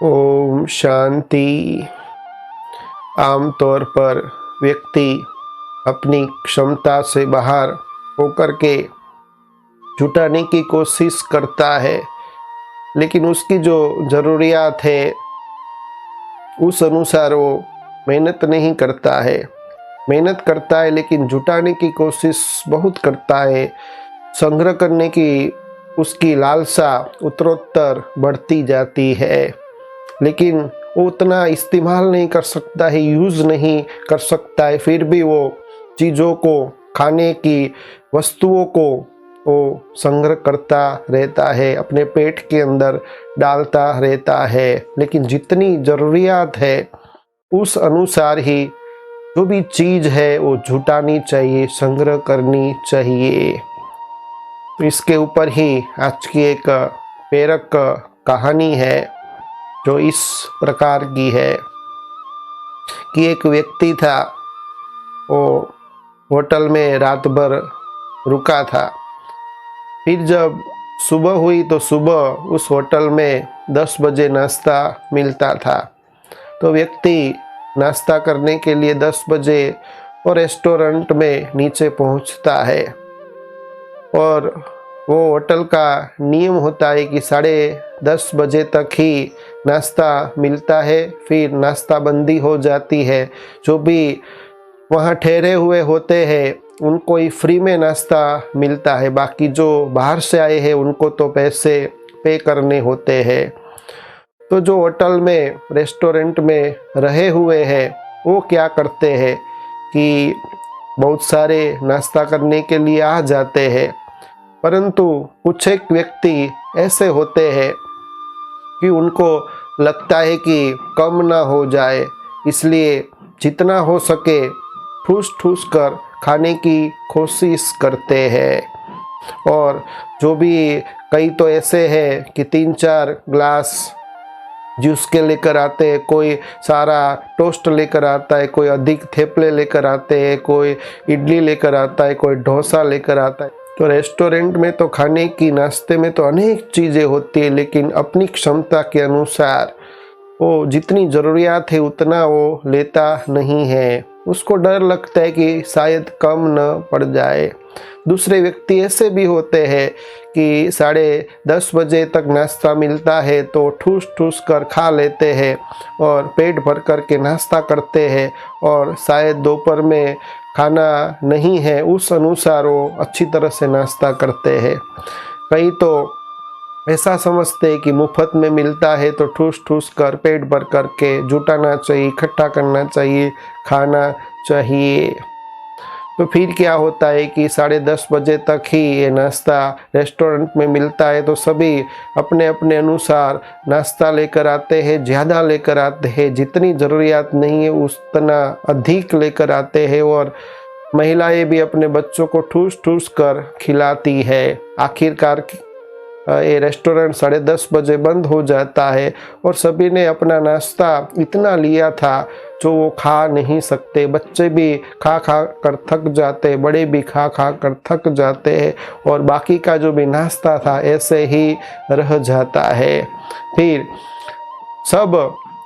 ओम शांति। आमतौर पर व्यक्ति अपनी क्षमता से बाहर होकर के जुटाने की कोशिश करता है, लेकिन उसकी जो ज़रूरियात है उस अनुसार वो मेहनत नहीं करता है। मेहनत करता है लेकिन जुटाने की कोशिश बहुत करता है। संग्रह करने की उसकी लालसा उत्तरोत्तर बढ़ती जाती है, लेकिन वो उतना इस्तेमाल नहीं कर सकता है, यूज़ नहीं कर सकता है। फिर भी वो चीज़ों को, खाने की वस्तुओं को वो संग्रह करता रहता है, अपने पेट के अंदर डालता रहता है। लेकिन जितनी ज़रूरियात है उस अनुसार ही जो भी चीज़ है वो जुटानी चाहिए, संग्रह करनी चाहिए। तो इसके ऊपर ही आज की एक प्रेरक कहानी है जो इस प्रकार की है कि एक व्यक्ति था, वो होटल में रात भर रुका था। फिर जब सुबह हुई तो सुबह उस होटल में 10 बजे नाश्ता मिलता था। तो व्यक्ति नाश्ता करने के लिए 10 बजे वो रेस्टोरेंट में नीचे पहुंचता है, और वो होटल का नियम होता है कि 10:30 बजे तक ही नाश्ता मिलता है, फिर नाश्ता बंदी हो जाती है। जो भी वहाँ ठहरे हुए होते हैं उनको ही फ्री में नाश्ता मिलता है, बाकी जो बाहर से आए हैं उनको तो पैसे पे करने होते हैं। तो जो होटल में, रेस्टोरेंट में रहे हुए हैं वो क्या करते हैं कि बहुत सारे नाश्ता करने के लिए आ जाते हैं, परंतु कुछ एक व्यक्ति ऐसे होते हैं कि उनको लगता है कि कम ना हो जाए, इसलिए जितना हो सके ठूस ठूस कर खाने की कोशिश करते हैं। और जो भी, कई तो ऐसे हैं कि 3-4 ग्लास जूस के लेकर आते हैं, कोई सारा टोस्ट लेकर आता है, कोई अधिक थेपले लेकर आते हैं, कोई इडली लेकर आता है, कोई डोसा लेकर आता है। तो रेस्टोरेंट में तो खाने की, नाश्ते में तो अनेक चीज़ें होती है, लेकिन अपनी क्षमता के अनुसार वो जितनी ज़रूरियात है उतना वो लेता नहीं है। उसको डर लगता है कि शायद कम न पड़ जाए। दूसरे व्यक्ति ऐसे भी होते हैं कि 10:30 बजे तक नाश्ता मिलता है तो ठूस ठूस कर खा लेते हैं और पेट भर कर के नाश्ता करते हैं, और शायद दोपहर में खाना नहीं है उस अनुसार वो अच्छी तरह से नाश्ता करते हैं। कई तो ऐसा समझते हैं कि मुफ्त में मिलता है तो ठूस ठूस कर पेट भर कर के जुटाना चाहिए, इकट्ठा करना चाहिए, खाना चाहिए। तो फिर क्या होता है कि 10:30 बजे तक ही ये नाश्ता रेस्टोरेंट में मिलता है, तो सभी अपने अपने अनुसार नाश्ता लेकर आते हैं, ज़्यादा लेकर आते हैं, जितनी ज़रूरियात नहीं है उतना अधिक लेकर आते हैं, और महिलाएं भी अपने बच्चों को ठूस ठूस कर खिलाती है। आखिरकार ये रेस्टोरेंट 10:30 बजे बंद हो जाता है और सभी ने अपना नाश्ता इतना लिया था जो वो खा नहीं सकते। बच्चे भी खा खा कर थक जाते, बड़े भी खा खा कर थक जाते हैं, और बाकी का जो भी नाश्ता था ऐसे ही रह जाता है। फिर सब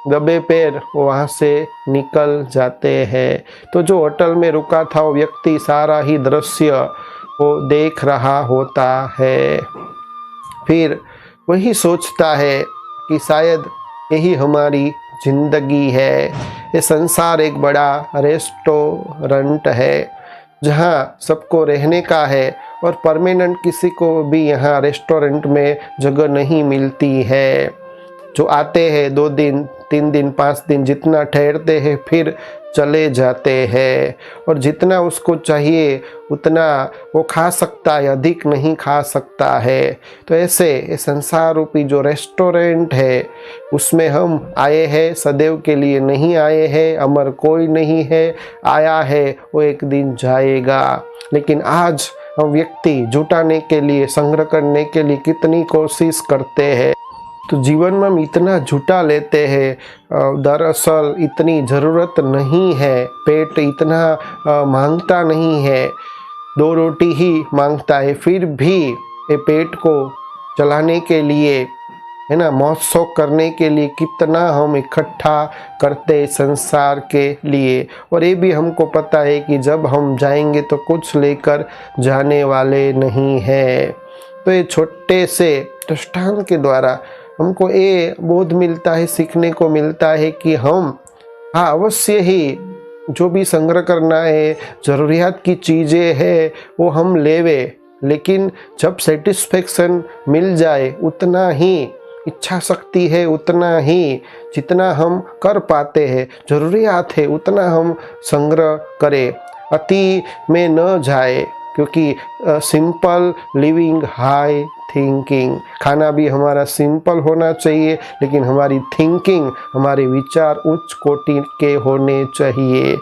दबे पैर वहाँ से निकल जाते हैं। तो जो होटल में रुका था वो व्यक्ति सारा ही दृश्य वो देख रहा होता है। फिर वही सोचता है कि शायद यही हमारी जिंदगी है। ये संसार एक बड़ा रेस्टोरेंट है जहाँ सबको रहने का है, और परमानेंट किसी को भी यहाँ रेस्टोरेंट में जगह नहीं मिलती है। जो आते हैं 2 दिन, 3 दिन, 5 दिन, जितना ठहरते हैं फिर चले जाते हैं, और जितना उसको चाहिए उतना वो खा सकता है, अधिक नहीं खा सकता है। तो ऐसे ये संसार रूपी जो रेस्टोरेंट है उसमें हम आए हैं, सदैव के लिए नहीं आए हैं। अमर कोई नहीं है, आया है वो एक दिन जाएगा। लेकिन आज हम व्यक्ति जुटाने के लिए, संग्रह करने के लिए कितनी कोशिश करते हैं। तो जीवन में हम इतना जुटा लेते हैं, दरअसल इतनी ज़रूरत नहीं है। पेट इतना मांगता नहीं है, 2 रोटी ही मांगता है, फिर भी ये पेट को चलाने के लिए है ना, महोत्सव करने के लिए कितना हम इकट्ठा करते संसार के लिए। और ये भी हमको पता है कि जब हम जाएंगे तो कुछ लेकर जाने वाले नहीं हैं। तो ये छोटे से दृष्टांत के द्वारा हमको ये बोध मिलता है, सीखने को मिलता है कि हम हाँ अवश्य ही जो भी संग्रह करना है, ज़रूरियात की चीज़ें हैं वो हम लेवे, लेकिन जब सेटिस्फेक्शन मिल जाए उतना ही इच्छा शक्ति है, उतना ही जितना हम कर पाते हैं, ज़रूरियात है उतना हम संग्रह करें, अति में न जाए। क्योंकि सिंपल लिविंग हाई थिंकिंग, खाना भी हमारा सिंपल होना चाहिए, लेकिन हमारी थिंकिंग, हमारे विचार उच्च कोटि के होने चाहिए।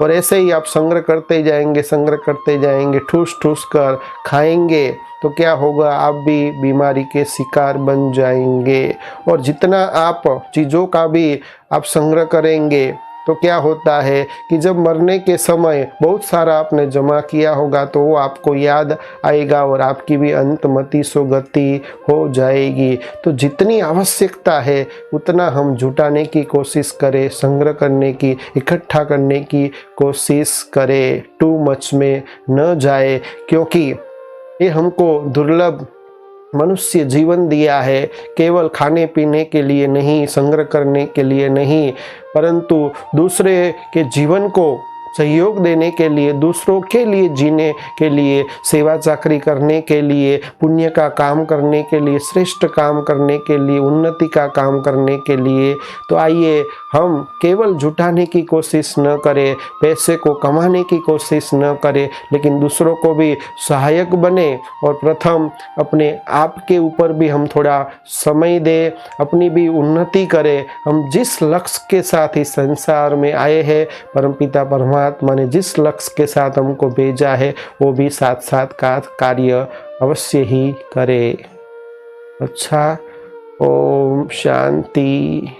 और ऐसे ही आप संग्रह करते जाएंगे, संग्रह करते जाएंगे, ठूस ठूस कर खाएंगे तो क्या होगा, आप भी बीमारी के शिकार बन जाएंगे। और जितना आप चीज़ों का भी आप संग्रह करेंगे तो क्या होता है कि जब मरने के समय बहुत सारा आपने जमा किया होगा तो वो आपको याद आएगा और आपकी भी अंतमति सुगति हो जाएगी। तो जितनी आवश्यकता है उतना हम जुटाने की कोशिश करें, संग्रह करने की, इकट्ठा करने की कोशिश करें, टू मच में न जाए। क्योंकि ये हमको दुर्लभ मनुष्य जीवन दिया है, केवल खाने पीने के लिए नहीं, संग्रह करने के लिए नहीं, परंतु दूसरे के जीवन को सहयोग देने के लिए, दूसरों के लिए जीने के लिए, सेवा चाकरी करने के लिए, पुण्य का काम करने के लिए, श्रेष्ठ काम करने के लिए, उन्नति का काम करने के लिए। तो आइए हम केवल जुटाने की कोशिश न करें, पैसे को कमाने की कोशिश न करें, लेकिन दूसरों को भी सहायक बने और प्रथम अपने आप के ऊपर भी हम थोड़ा समय दें, अपनी भी उन्नति करें। हम जिस लक्ष्य के साथ इस संसार में आए हैं, परमपिता परमात्मा ने जिस लक्ष्य के साथ हमको भेजा है वो भी साथ साथ का कार्य अवश्य ही करें। अच्छा, ओम शांति।